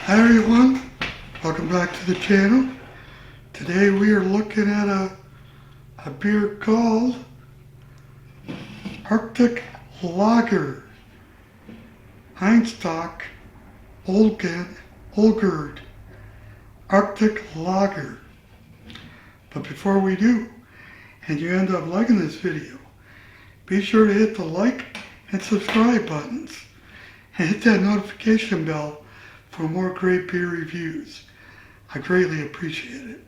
Hi everyone, welcome back to the channel. Today we are looking at a beer called Arctic Lager, Einstök Ölgerð Arctic Lager. But before we do, and you end up liking this video, be sure to hit the like and subscribe buttons and hit that notification bell for more great beer reviews. I greatly appreciate it.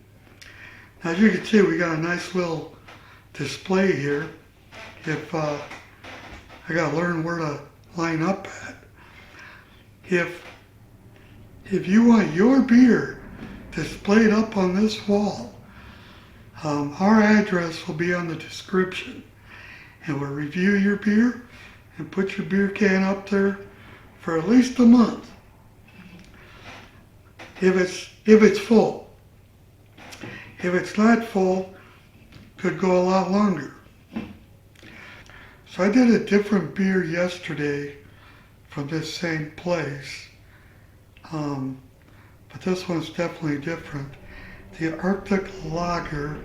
Now, as you can see, we got a nice little display here. If I gotta learn where to line up at. If you want your beer displayed up on this wall, our address will be on the description, and we'll review your beer and put your beer can up there for at least a month. If it's full. If it's not full, could go a lot longer. So I did a different beer yesterday from this same place, but this one's definitely different. The Arctic Lager.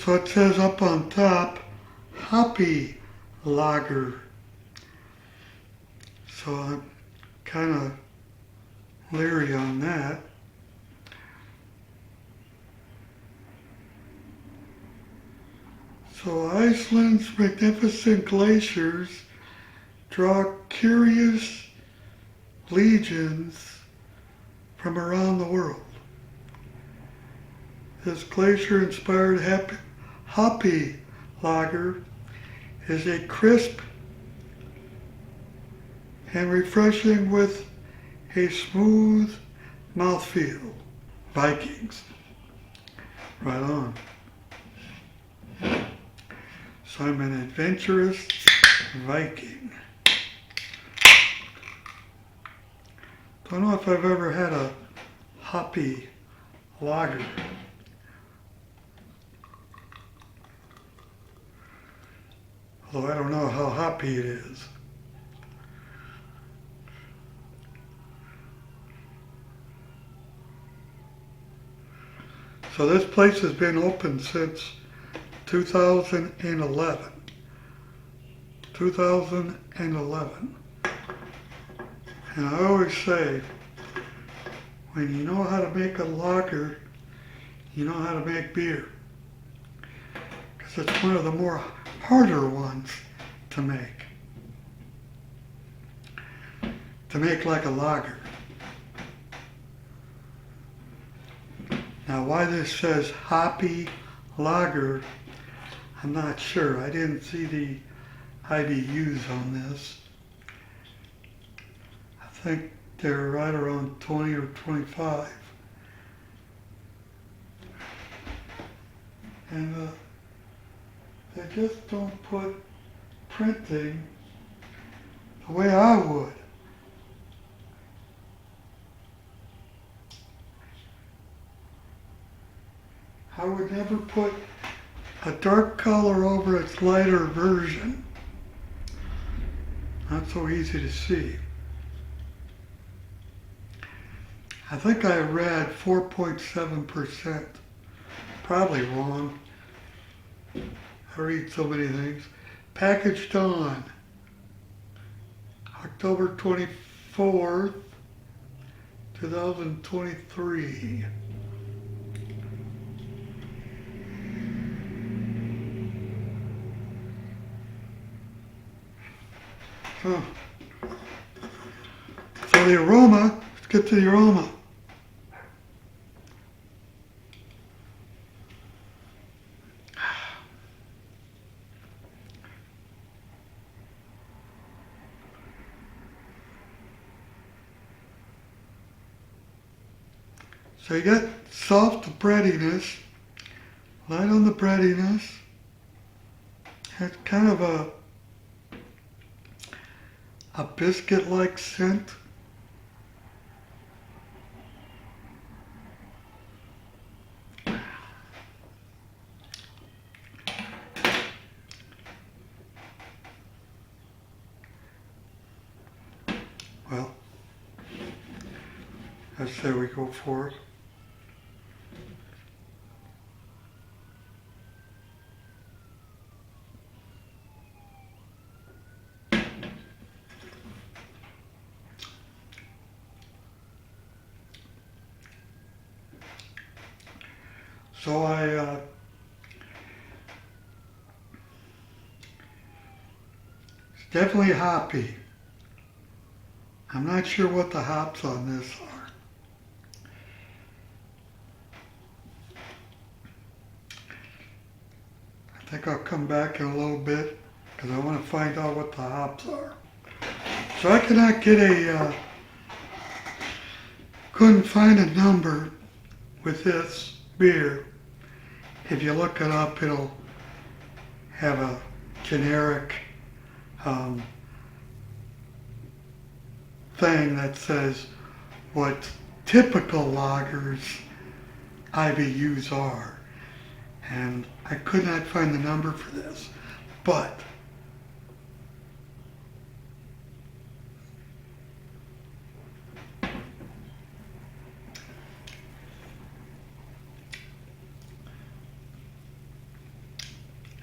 So it says up on top, Hoppy Lager. So I'm kind of leery on that. So Iceland's magnificent glaciers draw curious legions from around the world. This glacier-inspired hoppy lager is a crisp and refreshing with a smooth mouthfeel. Vikings. Right on. So I'm an adventurous Viking. Don't know if I've ever had a hoppy lager. Although I don't know how hoppy it is. So this place has been open since 2011. 2011. And I always say, when you know how to make a lager, you know how to make beer. Because it's one of the more harder ones to make. To make like a lager. Now why this says hoppy lager, I'm not sure. I didn't see the IBUs on this. I think they're right around 20 or 25. And they just don't put printing the way I would. I would never put a dark color over its lighter version. Not so easy to see. I think I read 4.7%. Probably wrong. I read so many things. Packaged on October 24th, 2023. Huh. So the aroma, let's get to the aroma. So you got soft breadiness, light on the breadiness. It's kind of a biscuit-like scent. Well, I say we go for it. So it's definitely hoppy. I'm not sure what the hops on this are. I think I'll come back in a little bit because I want to find out what the hops are. So I cannot get couldn't find a number with this beer. If you look it up, it'll have a generic thing that says what typical lagers IBUs are. And I could not find the number for this, but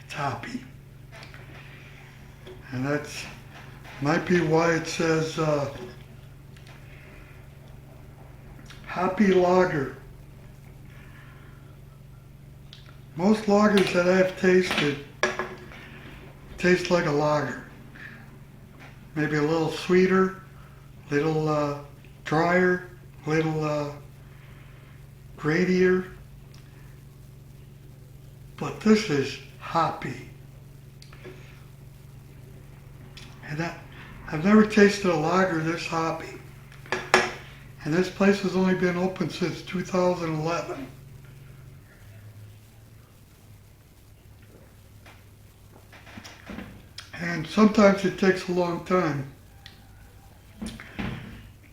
it's hoppy. And that's might be why it says hoppy lager. Most lagers that I've tasted taste like a lager. Maybe a little sweeter, little drier, little grainier. But this is hoppy. And I've never tasted a lager this hoppy. And this place has only been open since 2011. And sometimes it takes a long time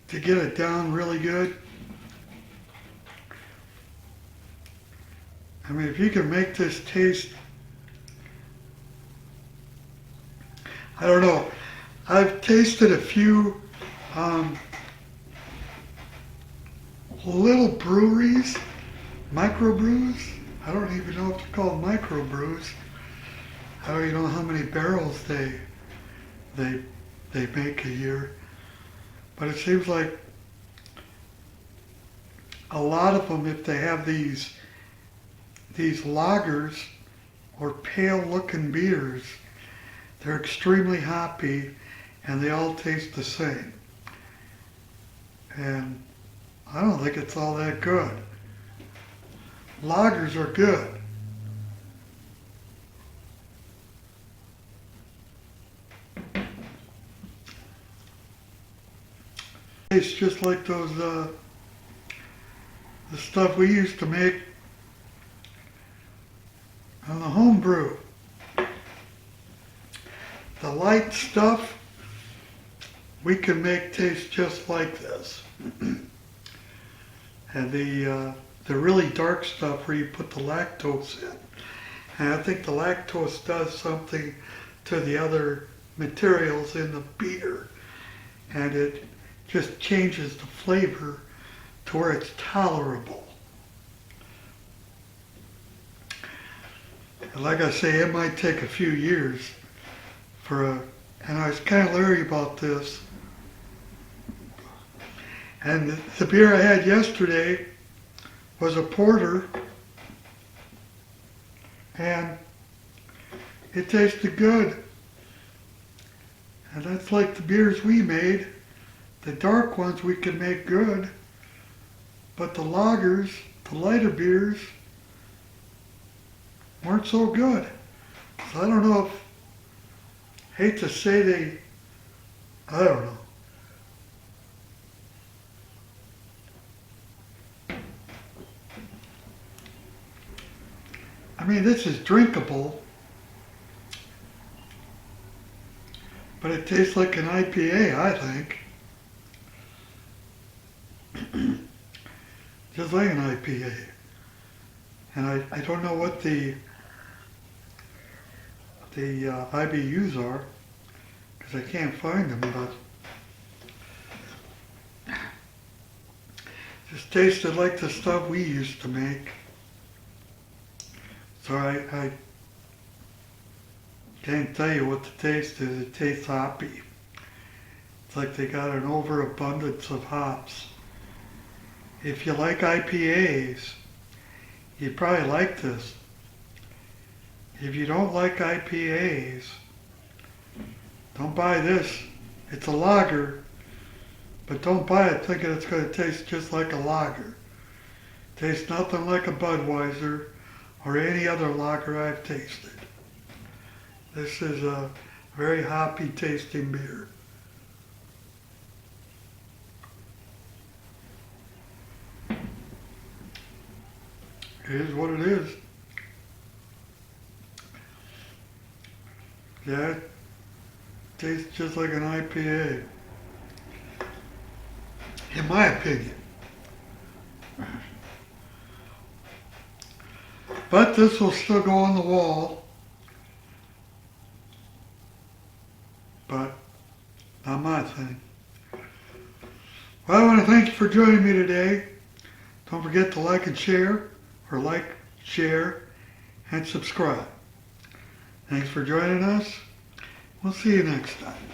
to get it down really good. I mean, if you can make this taste, I don't know. I've tasted a few little breweries, microbrews. I don't even know if they're called microbrews. I don't even know how many barrels they make a year. But it seems like a lot of them, if they have these lagers or pale looking beers, they're extremely hoppy and they all taste the same. And I don't think it's all that good. Lagers are good. It's just like those, the stuff we used to make on the home brew. The light stuff we can make taste just like this. And the really dark stuff where you put the lactose in. And I think the lactose does something to the other materials in the beer. And it just changes the flavor to where it's tolerable. And like I say, it might take a few years and I was kind of leery about this. And the beer I had yesterday was a porter, and it tasted good. And that's like the beers we made. The dark ones we can make good, but the lagers, the lighter beers, weren't so good. So I don't know if, hate to say I don't know. I mean, this is drinkable, but it tastes like an IPA, I think. Just like an IPA. And I don't know what the IBUs are, because I can't find them, but Just tasted like the stuff we used to make. So I can't tell you what the taste is. It tastes hoppy. It's like they got an overabundance of hops. If you like IPAs, you'd probably like this. If you don't like IPAs, don't buy this. It's a lager, but don't buy it thinking it's going to taste just like a lager. It tastes nothing like a Budweiser or any other lager I've tasted. This is a very hoppy tasting beer. It is what it is. Yeah, it tastes just like an IPA. In my opinion. But this will still go on the wall. But not my thing. Well, I want to thank you for joining me today. Don't forget to like and share, or like, share, and subscribe. Thanks for joining us. We'll see you next time.